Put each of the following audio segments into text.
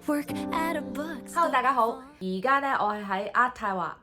Hello，大家好，而家咧我係喺渥太華。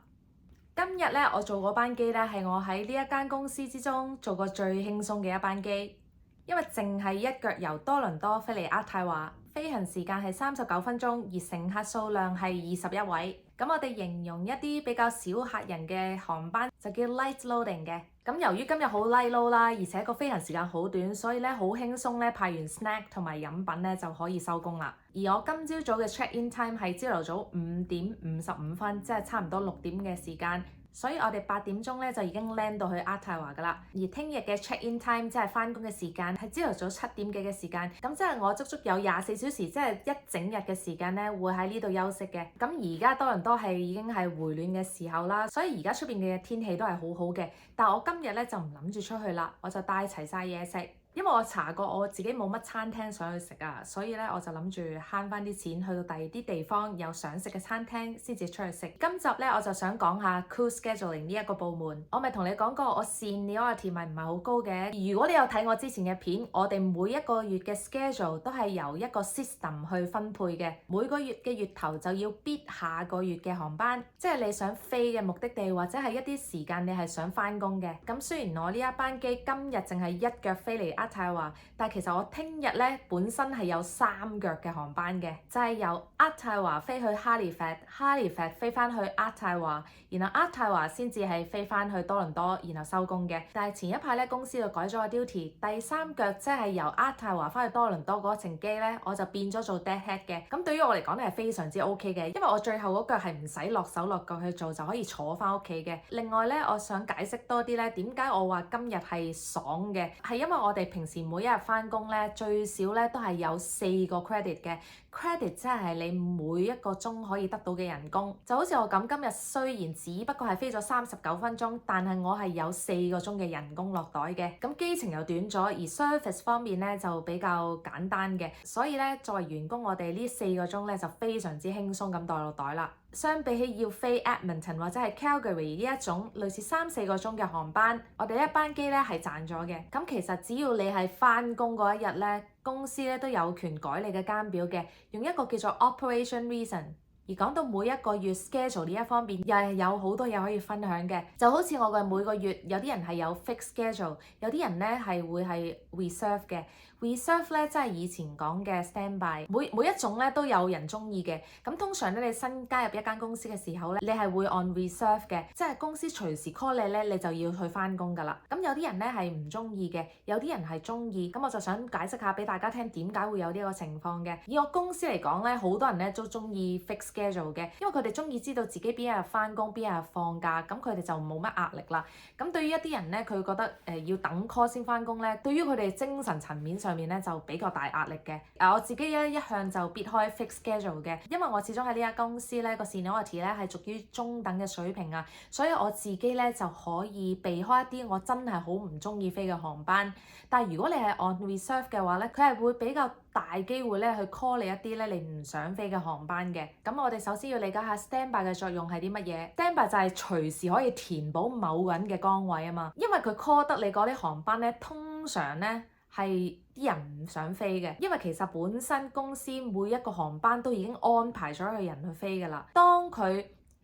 今日咧我做嗰班機咧係我喺呢一間公司之中做過最輕鬆嘅一班機，因為淨係一腳由多倫多飛嚟渥太華，飛行時間係39分鐘，而乘客數量係21位。咁我哋形容一啲比較少客人嘅航班就叫 light loading 嘅。咁由於今日好 light load 啦，而且個飛行時間好短，所以咧好輕鬆咧派完 snack 同埋飲品咧就可以收工啦。而我今朝早嘅 check in time 係朝頭早5:55，即係差唔多6點嘅時間。所以我哋8點鐘咧就已經 land 到去渥太華㗎啦。而聽日嘅 check in time 即係返工嘅時間係朝頭早7點幾嘅時間。咁即係我足足有24小時，即係一整日嘅時間咧會喺呢度休息嘅。咁而家多倫多係已經係回暖嘅時候啦，所以而家出邊嘅天氣都係好好嘅。但係我今日咧就唔諗住出去啦，我就帶齊晒嘢食。因為我查過我自己冇乜餐廳想去食啊，所以咧我就諗住慳翻啲錢去到第二啲地方有想食嘅餐廳先至出去食。今集咧我就想講下 crew scheduling 呢一個部門。我咪同你講過我 seniority 咪唔係好高嘅。如果你有睇我之前嘅片，我哋每一個月嘅 schedule 都係由一個 system 去分配嘅。每個月嘅月頭就要 bid 下個月嘅航班，即係你想飛嘅目的地或者係一啲時間你係想翻工嘅。咁雖然我呢一班機今日淨係一腳飛嚟渥太華，但係其實我聽日咧本身係有3腳嘅航班嘅，就係由渥太華飛去 Halifax 飛翻去渥太華，然後渥太華先至係飛翻去多倫多，然後收工嘅。但係前一排咧公司就改咗個 duty，第3腳即係由渥太華翻去多倫多嗰程機咧，我就變咗做 deadhead 嘅。咁對於我嚟講咧係非常之 OK 嘅，因為我最後嗰腳係唔使落手落腳去做就可以坐翻屋企嘅。另外咧，我想解釋多啲咧，點解我話今日係爽嘅，係因為我哋平時每一日翻工咧，最少咧都係有4個 credit 嘅。credit 即係你每一個鐘可以得到嘅人工。就好似我咁，今日雖然只不過係飛咗39分鐘，但係我係有4個鐘嘅人工落袋嘅。咁機程又短咗，而 service 方面咧就比較簡單嘅，所以咧作為員工，我哋呢4個鐘咧就非常之輕鬆咁袋落袋啦。相比起要飛 Edmonton 或者係 Calgary 呢一種類似3-4個鐘嘅航班，我哋一班機咧係賺咗嘅。咁其實只要你係翻工嗰一日咧，公司咧都有權改你嘅更表嘅，用一個叫做 Operation Reason。而講到每一個月 schedule 呢一方面，又係有好多嘢可以分享嘅。就好似我嘅每個月，有啲人係有 fixed schedule，有啲人咧係會係 reserve 嘅。reserve 咧即係以前講嘅 standby，每一種咧都有人中意嘅。咁通常咧你新加入一間公司嘅時候咧，你係會 on reserve 嘅，即係公司隨時 call 你咧，你就要去翻工㗎啦。咁有啲人咧係唔中意嘅，有啲人係中意。咁我就想解釋下俾大家聽點解會有呢個情況嘅。以我公司嚟講咧，好多人咧都中意 fixed schedule 嘅，因為佢哋中意知道自己邊一日翻工，邊一日放假，咁佢哋就冇乜壓力啦。咁對於一啲人咧，佢覺得要等 call 先翻工咧，對於佢哋精神層面上面咧就比較大壓力嘅。我自己咧一向就避開 fixed schedule 嘅，因為我始終喺呢間公司咧個 seniority 咧係屬於中等嘅水平啊，所以我自己咧就可以避開一啲我真係好唔中意飛嘅航班。但係如果你係 on reserve 嘅話咧，佢係會比較大機會咧去 call 你一啲咧你唔想飛嘅航班嘅。咁我哋首先要理解下 standby 嘅作用係啲乜嘢。standby 就係隨時可以填補某個人嘅崗位啊嘛。因為佢 call 得你嗰啲航班咧，通常咧係啲人唔想飛嘅，因為其實本身公司每一個航班都已經安排咗個人去飛㗎啦。當佢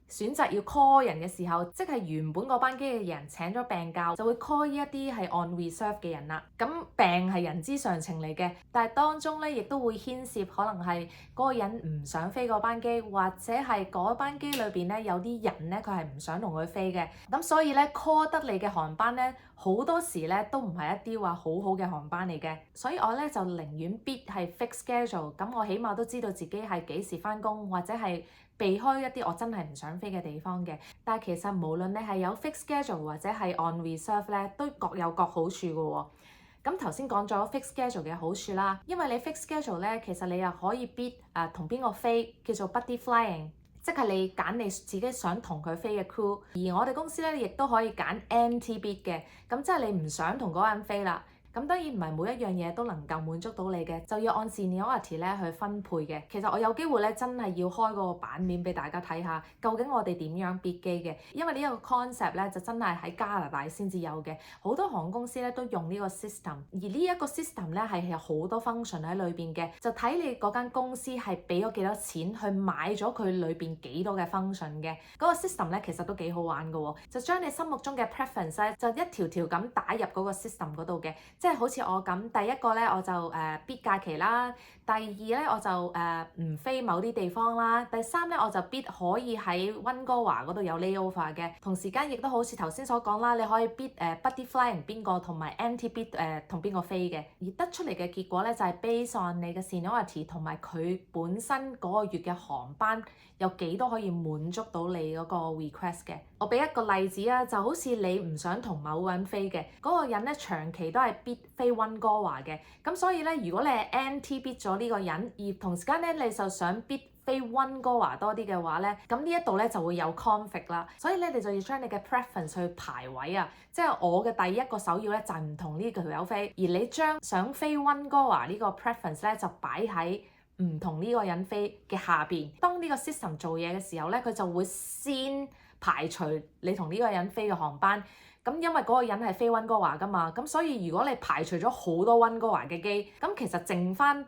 選擇要 call 人嘅時候，即係原本嗰班機嘅人請咗病假，就會 call 一啲係 on reserve 嘅人啦。咁病係人之常情嚟嘅，但係當中咧亦都會牽涉可能係嗰個人唔想飛嗰班機，或者係嗰班機裏邊咧有啲人咧佢係唔想同佢飛嘅。咁所以咧 call 得你嘅航班咧，好多時咧都唔係一啲話好好嘅航班嚟嘅。所以我咧就寧願 bid 係 fixed schedule，咁我起碼都知道自己係幾時翻工，或者係避開一啲我真係唔想飛嘅地方嘅。但係其實無論你係有 fixed schedule 或者係 on reserve 咧，都各有各好處嘅喎。咁頭先講咗 fixed schedule 嘅好處啦，因為你 fixed schedule 咧，其實你又可以 bid 同邊個飛，叫做 buddy flying，即係你揀你自己想同佢飛嘅 crew。而我哋公司咧亦都可以揀 NT bid 嘅，咁即係你唔想同嗰個人飛啦。咁當然唔係每一樣嘢都能夠滿足到你嘅，就要按 seniority 咧去分配嘅。其實我有機會咧真係要開個版面俾大家睇下，究竟我哋點樣 bid 機嘅，因為呢一個 concept 咧就真係喺加拿大先至有嘅，好多航空公司咧都用呢個 system，而呢一個 system 咧係有好多 function 喺裏邊嘅，就睇你嗰間公司係俾咗幾多錢去買咗佢裏邊幾多嘅 function 嘅。嗰個 system 咧其實都幾好玩嘅喎，就將你心目中嘅 preference 咧就一條條咁打入嗰個 system 嗰度嘅，即係好似我咁，第一個咧我就bid 假期啦，第二咧我就唔飛某啲地方啦，第三咧我就 bid 可以喺溫哥華嗰度有 layover 嘅，同時間亦都好似頭先所講啦，你可以 bid buddy flying 邊個同埋 anti bid 同邊個飛嘅，而得出嚟嘅結果咧就係 based on 你嘅 seniority 同埋佢本身嗰個月嘅航班有幾多可以滿足到你嗰個 request 嘅。我俾一個例子啊，就好似你唔想同某個人飛嘅，嗰個人咧長期都係 bid 飛溫哥華嘅，咁所以咧如果你係 anti bid 咗呢個人，而同時間咧你就想 bid 飛溫哥華多啲嘅話咧，咁呢一度咧就會有 conflict 啦，所以咧你就要將你嘅 preference 去排位啊，即係我嘅第一個首要咧就係唔同呢條友飛，而你將想飛溫哥華呢個 preference 咧就擺喺唔同呢個人飛嘅下邊。當呢個 system 做嘢嘅時候咧，佢就會先排除你同呢個人飛嘅航班。咁因為嗰個人係飛溫哥華㗎嘛，咁所以如果你排除咗好多溫哥華嘅機，咁其實剩翻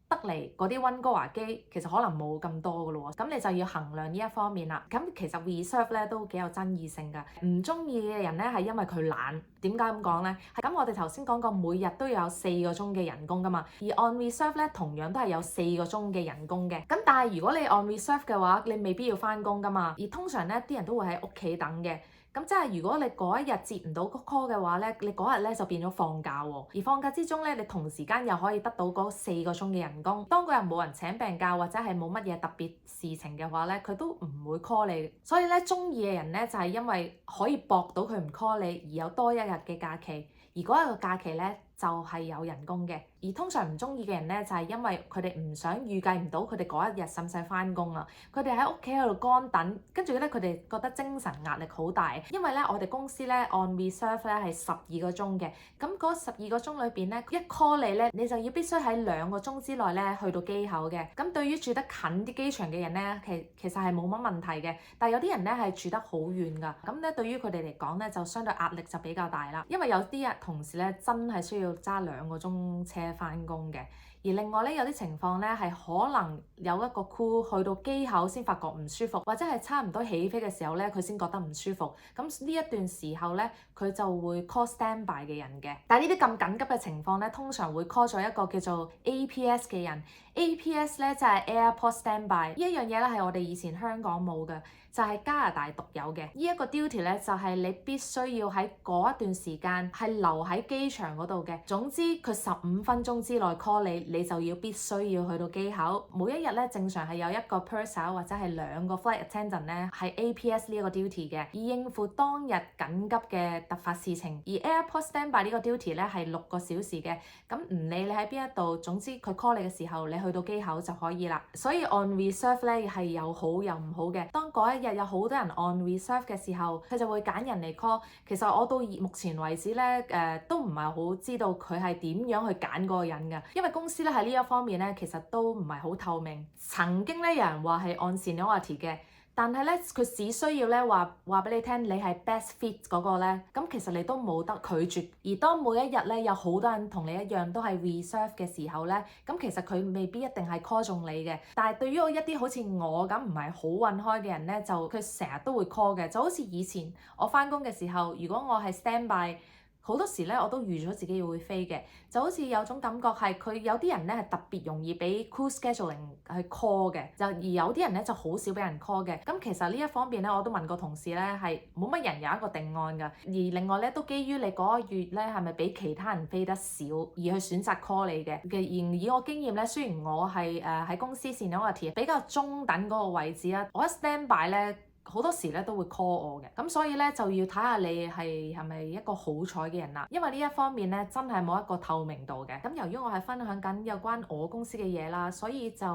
得嚟嗰啲溫哥華機其實可能冇咁多㗎咯喎，咁你就要衡量呢一方面啦。咁其實 reserve 咧都幾有爭議性㗎，唔中意嘅人咧係因為佢懶。點解咁講咧？咁我哋頭先講過每日都有4個鐘嘅人工㗎嘛，而 on reserve 咧同樣都係有4個鐘嘅人工嘅。咁但係如果你 on reserve 嘅話，你未必要返工㗎嘛，而通常咧啲人都會喺屋企等嘅。咁即係如果你嗰一日接唔到 call 嘅話咧，你嗰日咧就變咗放假喎。而放假之中咧，你同時間又可以得到嗰4個鐘嘅人工。當嗰日冇人請病假或者係冇乜嘢特別事情嘅話咧，佢都唔會 call 你。所以咧，中意嘅人咧就係因為可以搏到佢唔 call 你，而有多一日嘅假期。而嗰一個假期咧就係有人工嘅。而通常唔中意嘅人咧就係因為佢哋唔想預計唔到佢哋嗰一日使唔使返工啊。佢哋喺屋企喺度乾等，跟住咧佢哋覺得精神壓力好大。因為咧我哋公司咧 on reserve 咧係12個鐘嘅，咁嗰12個鐘裏邊咧一 call 你咧，你就要必須喺2個鐘之內咧去到機口嘅。咁對於住得近啲機場嘅人咧，其實係冇乜問題嘅。但係有啲人咧係住得好遠㗎，咁咧對於佢哋嚟講咧就相對壓力就比較大啦。因為有啲同事咧真係需要揸2個鐘車返工嘅。而另外咧有啲情況咧係可能有一個 crew 去到機口先發覺唔舒服，或者係差唔多起飛嘅時候咧佢先覺得唔舒服。咁呢一段時候咧佢就會 call standby 嘅人嘅。但係呢啲咁緊急嘅情況咧，通常會 call 咗一個叫做 APS 嘅人。APS 咧就係 Airport Standby，呢一樣嘢咧係我哋以前香港冇嘅，就係加拿大獨有嘅。呢一個 duty 咧就係你必須要喺嗰一段時間係留喺機場嗰度嘅。總之佢15分鐘之內 call你，你就要必須要去到機口。每一日咧正常係有一個 purser 或者係2個 flight attendant 咧係 APS 呢一個 duty 嘅，以應付當日緊急嘅突發事情。而 Airport Standby 呢個 duty 咧係6個小時嘅，咁唔理你喺邊一度，總之佢 call 你嘅時候，你去到機口就可以啦。所以 on reserve 咧係有好有唔好嘅。當嗰一日有好多人 on reserve 嘅時候，佢就會揀人嚟 call。其實我到目前為止咧都唔係好知道佢係點樣去揀嗰個人㗎，因為公司咧喺呢一方面咧其實都唔係好透明。曾經咧有人話係 on seniority 嘅。但係咧，佢只需要咧話俾你聽，你係 best fit 嗰個咧，咁其實你都冇得拒絕。而當每一日咧有好多人同你一樣都係 reserve 嘅時候咧，咁其實佢未必一定係 call 中你嘅。但係對於一啲好似我咁唔係好運開嘅人咧，就佢成日都會 call 嘅。就好似以前我返工嘅時候，如果我係 standby。好多時咧，我都預咗自己會飛嘅，就好似有種感覺係佢有啲人咧係特別容易俾 crew scheduling 去 call 嘅，而有啲人咧就好少俾人 call 嘅。咁其實呢一方面咧，我都問過同事咧，係冇乜人有一個定案㗎。而另外咧，都基於你嗰個月咧係咪比其他人飛得少而去選擇 call 你嘅。而以我經驗咧，雖然我係喺公司 seniority 比較中等嗰個位置啦，我一 standby 咧。好多時咧都會 call 我嘅，咁所以咧就要睇下你係咪一個好彩嘅人啦。因為呢一方面咧真係冇一個透明度嘅。咁由於我係分享緊有關我公司嘅嘢啦，所以就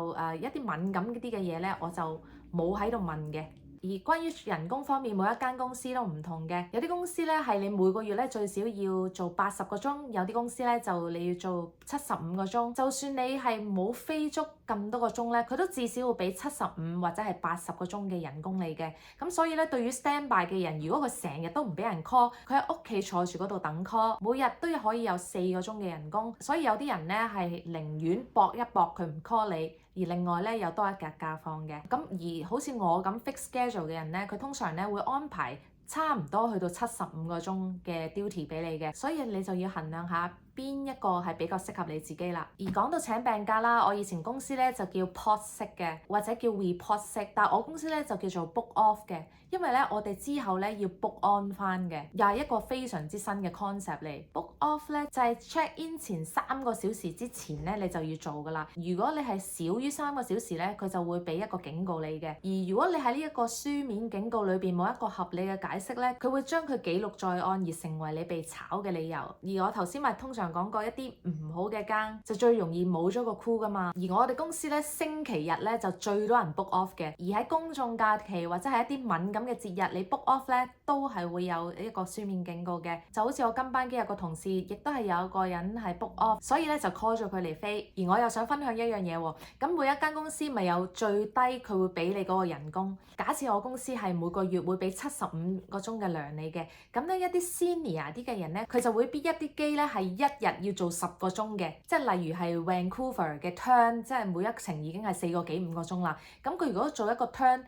一啲敏感啲嘅嘢咧我就冇喺度問嘅。而關於人工方面，每一間公司都唔同嘅，有啲公司咧係你每個月咧最少要做80個鐘，有啲公司咧就你要做75個鐘。就算你係冇飛足咁多個鐘咧，佢都至少會俾75或者係80個鐘嘅人工你嘅。咁所以咧，對於 standby 嘅人，如果佢成日都唔俾人 call，佢喺屋企坐住嗰度等 call，每日都可以有4個鐘嘅人工。所以有啲人咧係寧願搏一搏佢唔 call 你。而另外咧又多一格假放嘅，咁而好似我咁 fixed schedule 嘅人咧，佢通常咧會安排差唔多去到75個鐘嘅 duty 俾你嘅，所以你就要衡量下邊一個係比較適合你自己啦。而講到請病假啦，我以前公司咧就叫 pot sick 嘅，或者叫 report sick， 但係我公司咧就叫做 book off 嘅，因為咧我哋之後咧要 book on 翻嘅，又係一個非常之新嘅 concept 嚟。book off 咧就係 check in 前3個小時之前咧你就要做噶啦。如果你係少於3個小時咧，佢就會俾一個警告你嘅。而如果你喺呢一個書面警告裏邊冇一個合理嘅解釋咧，佢會將佢記錄在案而成為你被炒嘅理由。而我頭先咪通常講過一啲唔好嘅更就最容易冇咗個 crew 噶嘛。而我哋公司咧星期日咧就最多人 book off 嘅，而喺公眾假期或者係一啲敏感嘅節日，你 book off 咧都係會有一個書面警告嘅。就好似我今班機有個同事，亦都係有個人係 book off，所以咧就 call 咗佢嚟飛。而我又想分享一樣嘢喎，咁每一間公司咪有最低佢會俾你嗰個人工。假設我公司係每個月會俾75個鐘嘅糧你嘅，咁咧一啲 senior 啲嘅人咧，佢就會逼一啲機咧係一日要做10個鐘嘅，即係例如係 Vancouver 嘅 turn， 即係每一程已經係4個幾5個鐘啦。咁佢如果做一個 turn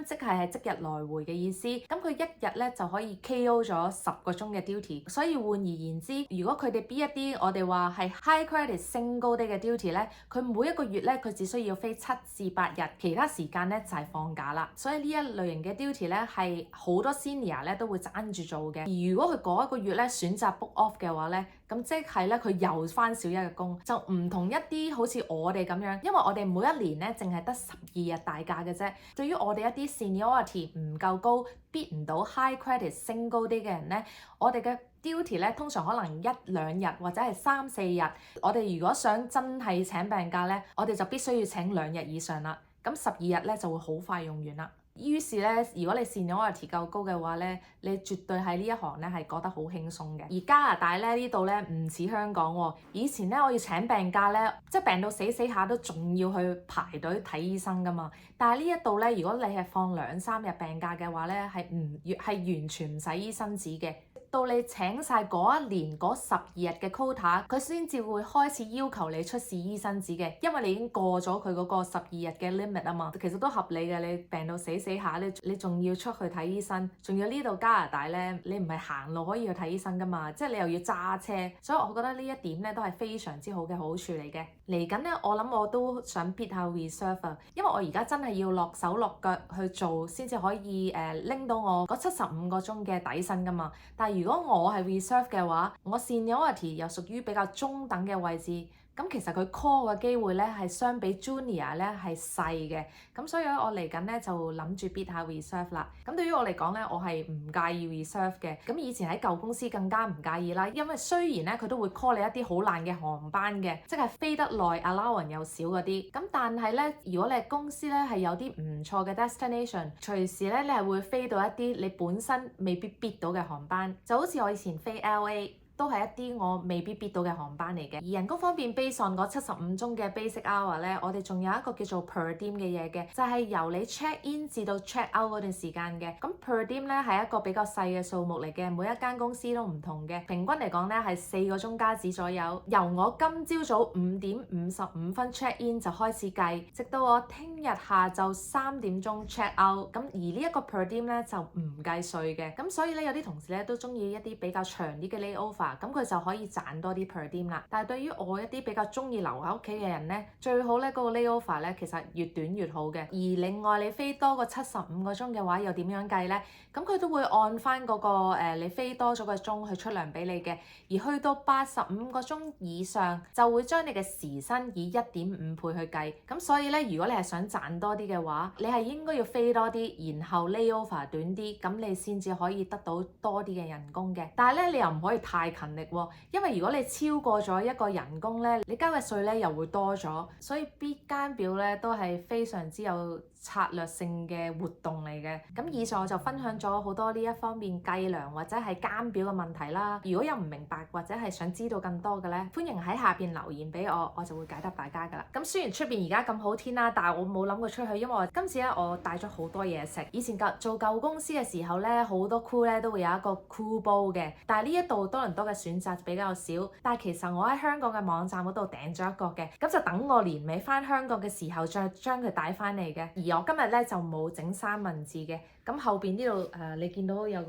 即係即日來回嘅意思，咁佢一日咧就可以 KO 咗10個鐘嘅 duty。所以換而言之，如果佢哋逼一啲我哋話係 high credit single day 嘅 duty 咧，佢每一個月咧佢只需要飛7至8日，其他時間咧就係放假啦。所以呢一類型嘅 duty 咧係好多 senior 咧都會爭住做嘅。而如果佢嗰一個月咧選擇 book off 嘅話咧，咁即係咧佢又翻少一日工，就唔同一啲好似我哋咁樣，因為我哋每一年咧淨係得12日大假嘅啫。對於我哋一啲 seniority 唔夠高，bid 唔到 high credit single day 嘅人咧，我哋嘅 duty 咧通常可能1、2日或者係3、4日。我哋如果想真係請病假咧，我哋就必須要請2日以上啦。咁12日咧就會好快用完啦。於是咧，如果你 seniority 夠高嘅話咧，你絕對喺呢一行咧係覺得好輕鬆嘅。而加拿大咧呢度咧唔似香港喎，以前咧我要請病假咧，即係病到死下都仲要去排隊睇醫生噶嘛。但係呢一度咧，如果你係放2、3日病假嘅話咧，係完全唔使醫生紙嘅。到你請晒嗰一年嗰12日嘅 quota， 佢先至會開始要求你出示醫生紙嘅，因為你已經過咗佢嗰個12日嘅 limit 啊嘛。其實都合理嘅，你病到死下你仲要出去睇醫生，仲要呢度加拿大咧，你唔係行路可以去睇醫生噶嘛，即係你又要揸車，所以我覺得呢一點咧都係非常之好嘅好處嚟嘅。嚟緊咧，我諗我都想 bid 下 reserve 啊，因為我而家真係要落手落腳去做先至可以拎到我嗰75個鐘嘅底薪噶嘛。但係如果我係 reserve 嘅話，我 seniority 又屬於比較中等嘅位置，咁其實佢 call 嘅機會咧係相比 junior 咧係細嘅，咁所以我嚟緊咧就諗住 bid 下 reserve 啦。咁對於我嚟講咧，我係唔介意 reserve 嘅。咁以前喺舊公司更加唔介意啦，因為雖然咧佢都會 call 你一啲好爛嘅航班嘅，即係飛得耐 allowance 又少嗰啲。咁但係咧，如果你係公司咧係有啲唔錯嘅 destination， 隨時咧你係會飛到一啲你本身未必 bid 到嘅航班，就好似我以前飛 LA。都係一啲我未必 bid 到嘅航班嚟嘅。而人工方面 based on 嗰75鐘嘅 basic hour 咧，我哋仲有一個叫做 per diem 嘅嘢嘅，就係由你 check in 至到 check out 嗰段時間嘅。咁 per diem 咧係一個比較細嘅數目嚟嘅，每一間公司都唔同嘅。平均嚟講咧係4個鐘加紙左右。由我今朝早5點55分 check in 就開始計，直到我聽日下晝3點鐘 check out。咁而呢一個 per diem 咧就唔計稅嘅。咁所以咧有啲同事咧都中意一啲比較長啲嘅 layover。咁佢就可以賺多啲 per diem 啦。但係對於我一啲比較中意留喺屋企嘅人咧，最好咧嗰個 layover 咧其實越短越好嘅。而另外你飛多個75個鐘嘅話，又點樣計咧？咁佢都會按翻嗰個你飛多咗個鐘去出糧俾你嘅。而去到85個鐘以上，就會將你嘅時薪以1.5倍去計。咁所以咧，如果你係想賺多啲嘅話，你係應該要飛多啲，然後 layover 短啲，咁你先至可以得到多啲嘅人工嘅。但係咧，你又唔可以太勤力喎，因為如果你超過咗一個人工咧，你交嘅稅咧又會多咗，所以必間表咧都係非常之有策略性嘅活動嚟嘅。咁以上我就分享咗好多呢一方面計量或者係監表嘅問題啦。如果有唔明白或者係想知道更多嘅咧，歡迎喺下邊留言俾我，我就會解答大家噶啦。咁雖然出邊而家咁好天啦，但係我冇諗過出去，因為今次咧我帶咗好多嘢食。以前做舊公司嘅時候咧，好多 crew 咧都會有一個 crew bowl 嘅，但係呢一度多倫多嘅選擇比較少。但係其實我喺香港嘅網站嗰度訂咗一個嘅，咁就等我年尾翻香港嘅時候再將佢帶翻嚟嘅。而我今日咧就冇整三文治嘅。咁後邊呢度你見到有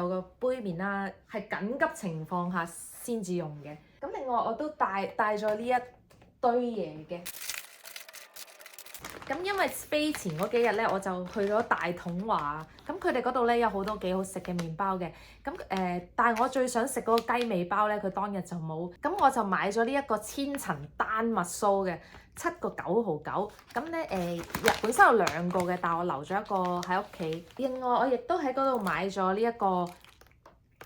個杯麵啦，係緊急情況下先至用嘅。咁另外我都帶咗呢一堆嘢嘅。咁因為飛前嗰幾日咧，我就去咗大統華，咁佢哋嗰度咧有好多幾好食嘅麵包嘅。咁但係我最想食嗰個雞尾包咧，佢當日就冇，咁我就買咗呢一個千層丹麥酥嘅，7個9.9。咁咧本身有2個嘅，但係我留咗一個喺屋企。另外我亦都喺嗰度買咗呢一個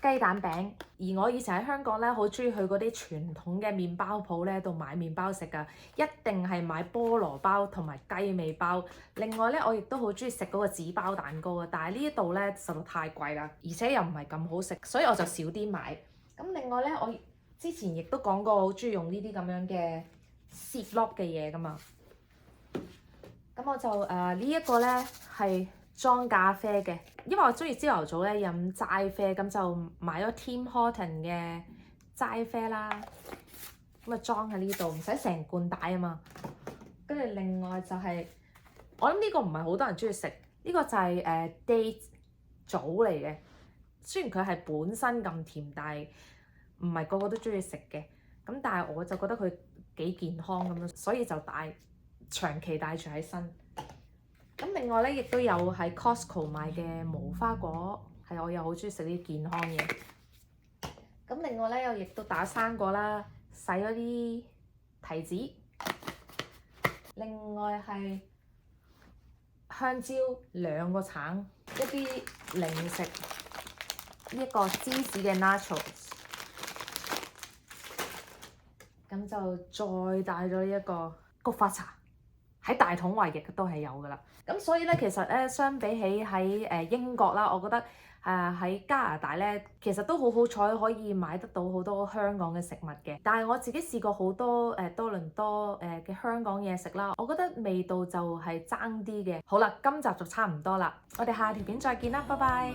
雞蛋餅，而我以前喺香港咧，好中意去嗰啲傳統嘅麵包鋪咧度買麵包食噶，一定係買菠蘿包同埋雞尾包。另外咧，我亦都好中意食嗰個紙包蛋糕啊，但係呢一度咧實在太貴啦，而且又唔係咁好食，所以我就少啲買。咁另外咧，我之前亦都講過，好中意用呢啲咁樣嘅 Ziploc 嘅嘢噶嘛。咁我就呢一個咧係裝咖啡嘅，因為我中意朝頭早咧飲齋啡，咁就買咗 Tim Horton 嘅齋啡啦。咁啊裝喺呢度，唔使成罐帶啊嘛。跟住另外就係、我諗呢個唔係好多人中意食，呢個就係date 棗嚟嘅。雖然佢係本身咁甜，但係唔係個個都中意食嘅。咁但係我就覺得佢幾健康咁樣，所以就長期帶住喺身。咁另外咧，亦都有喺 Costco 買嘅無花果，係我又好中意食啲健康嘢。咁另外咧，我亦都打生果啦，洗咗啲提子。另外係香蕉2個橙，一啲零食，一個芝士嘅 nachos。咁就再帶咗呢一個菊花茶，喺大統華亦都係有㗎啦。咁所以咧，其實咧，相比起喺英國啦，我覺得喺加拿大咧，其實都好彩可以買得到好多香港嘅食物嘅。但係我自己試過好多多倫多嘅香港嘢食啦，我覺得味道就係爭啲嘅。好啦，今集就差唔多啦，我哋下條片再見啦，拜拜。